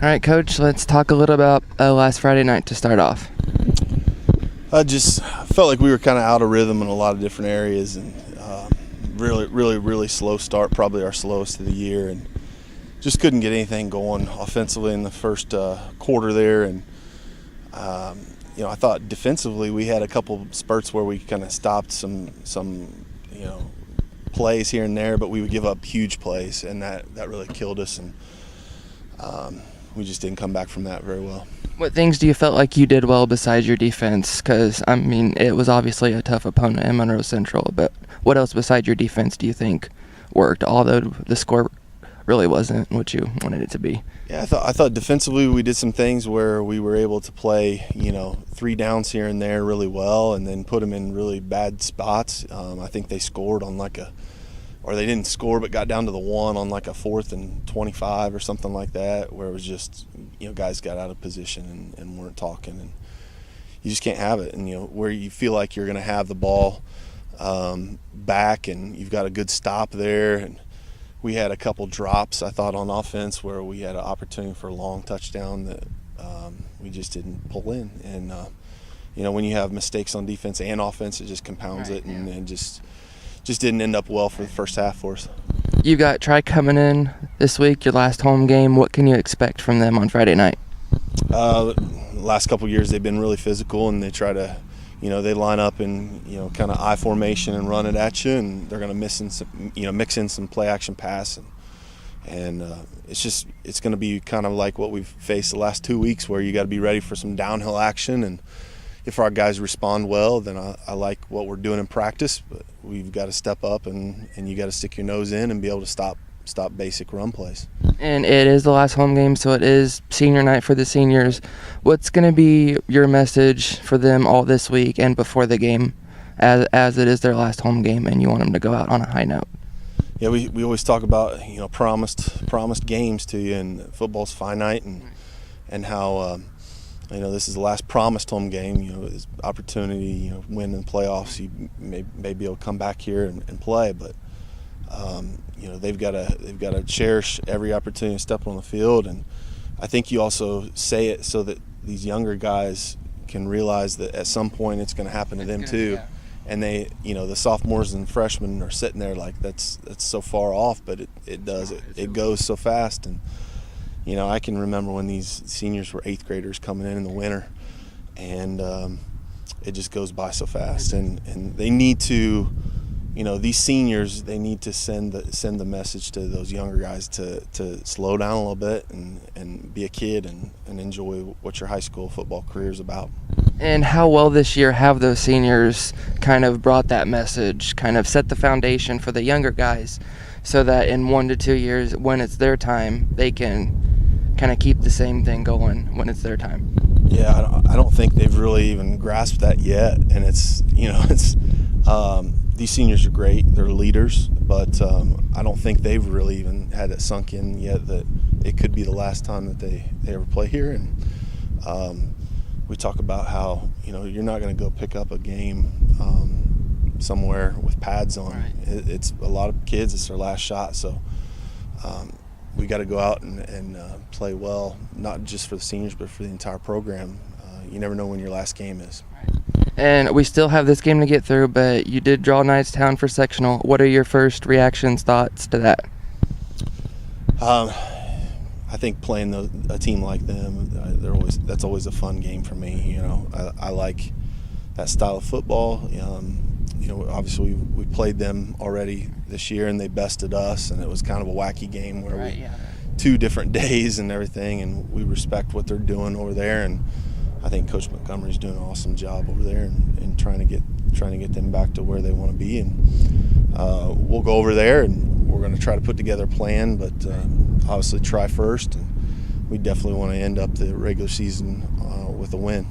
All right, Coach, let's talk a little about last Friday night to start off. I just felt like we were kind of out of rhythm in a lot of different areas, and really slow start, probably our slowest of the year, and just couldn't get anything going offensively in the first quarter there. And I thought defensively we had a couple spurts where we kind of stopped some plays here and there, but we would give up huge plays, and that really killed us, and we just didn't come back from that very well. What things do you felt like you did well besides your defense? Because, I mean, it was obviously a tough opponent in Monroe Central, but what else besides your defense do you think worked, although the score really wasn't what you wanted it to be? Yeah, I thought defensively we did some things where we were able to play, 3 downs here and there really well, and then put them in really bad spots. I think they scored on or they didn't score but got down to the 1 on like a 4th and 25 or something like that, where it was just, guys got out of position and weren't talking, and you just can't have it. And where you feel like you're going to have the ball back and you've got a good stop there. And we had a couple drops, I thought, on offense where we had an opportunity for a long touchdown that we just didn't pull in. And when you have mistakes on defense and offense, it just compounds it, and just didn't end up well for the first half for us. You got Tryon coming in this week, your last home game. What can you expect from them on Friday night? Last couple of years they've been really physical, and they try to, they line up in, kind of I formation and run it at you, and they're going to mix in some play action pass, and it's going to be kind of like what we've faced the last 2 weeks, where you got to be ready for some downhill action. And if our guys respond well, then I like what we're doing in practice, but we've got to step up, and you got to stick your nose in and be able to stop basic run plays. And it is the last home game, so it is senior night for the seniors. What's going to be your message for them all this week and before the game, as it is their last home game and you want them to go out on a high note? Yeah, we always talk about promised games to you, and football's finite, and how this is the last promised home game. This opportunity, win in the playoffs. You may be able to come back here and play, but they've got to cherish every opportunity to step on the field. And I think you also say it so that these younger guys can realize that at some point it's going to happen to them too. Yeah. And they, the sophomores and freshmen are sitting there like that's so far off, but it goes so fast. And I can remember when these seniors were 8th graders coming in the winter, and it just goes by so fast. And they need to, these seniors, they need to send the message to those younger guys to slow down a little bit and be a kid and enjoy what your high school football career is about. And how well this year have those seniors kind of brought that message, kind of set the foundation for the younger guys, so that in 1 to 2 years, when it's their time, they can kind of keep the same thing going when it's their time? Yeah, I don't think they've really even grasped that yet. And these seniors are great. They're leaders, but I don't think they've really even had it sunk in yet that it could be the last time that they ever play here. And we talk about how, you're not going to go pick up a game somewhere with pads on. Right. It's a lot of kids, it's their last shot. So we got to go out and play well, not just for the seniors, but for the entire program. You never know when your last game is. Right. And we still have this game to get through, but you did draw Knightstown for sectional. What are your first reactions, thoughts to that? I think playing a team like them, that's always a fun game for me. I like that style of football. Obviously we played them already this year, and they bested us, and it was kind of a wacky game where we 2 different days and everything, and we respect what they're doing over there. And I think Coach Montgomery's doing an awesome job over there and trying to get them back to where they want to be. And we'll go over there, and we're going to try to put together a plan, but obviously try first. And we definitely want to end up the regular season with a win.